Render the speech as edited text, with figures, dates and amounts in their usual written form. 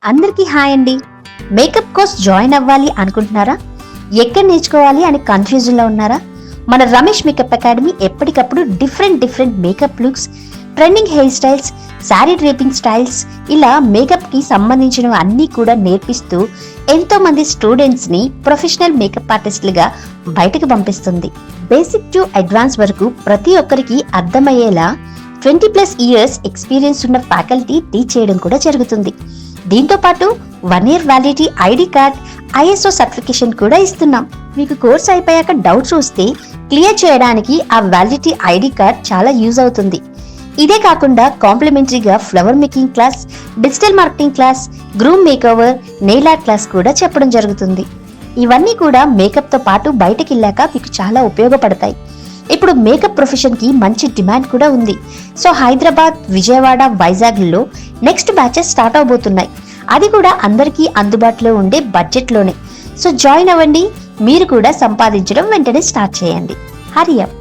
అందరికీ హాయ్ అండి. Makeup course join అవ్వాలి అనుకుంటున్నారా? ఎక్కడ నేర్చుకోవాలి అని కన్ఫ్యూజన్ లో ఉన్నారా? మన రమేష్ మేకప్ అకాడమీ ఎప్పటికప్పుడు different makeup looks, trending hair styles, sari draping styles, ఇలా మేకప్ కి సంబంధించిన అన్ని కూడా నేర్పిస్తూ ఎంతో మంది స్టూడెంట్స్ ని ప్రొఫెషనల్ మేకప్ ఆర్టిస్టులుగా బయటకు పంపిస్తుంది. బేసిక్ టు అడ్వాన్స్ వరకు ప్రతి ఒక్కరికి అర్థమయ్యేలా 20+ ఇయర్స్ ఎక్స్పీరియన్స్ ఉన్న ఫ్యాకల్టీ టీచ్ చేయడం కూడా జరుగుతుంది. దీంతో పాటు 1 year validity ID card, ISO certification కూడా ఇస్తున్నాం. మీకు కోర్స్ అయిపోయాక డౌట్స్ వస్తే క్లియర్ చేయడానికి ఆ వ్యాలిడిటీ ఐడి కార్డ్ చాలా యూజ్ అవుతుంది. ఇదే కాకుండా కాంప్లిమెంటరీగా flower making class, digital marketing class, groom makeover, nail art class కూడా చెప్పడం జరుగుతుంది. ఇవన్నీ కూడా మేకప్ తో పాటు బయటకి వెళ్ళాక మీకు చాలా ఉపయోగపడతాయి. ఇప్పుడు మేకప్ ప్రొఫెషన్ కి మంచి డిమాండ్ కూడా ఉంది. సో హైదరాబాద్, విజయవాడ, వైజాగ్ లో నెక్స్ట్ బ్యాచెస్ స్టార్ట్ అవబోతున్నాయి. అది కూడా అందరికీ అందుబాటులో ఉండే బడ్జెట్ లోనే. సో జాయిన్ అవ్వండి. మీరు కూడా సంపాదించడం వెంటనే స్టార్ట్ చేయండి. హరి అప్.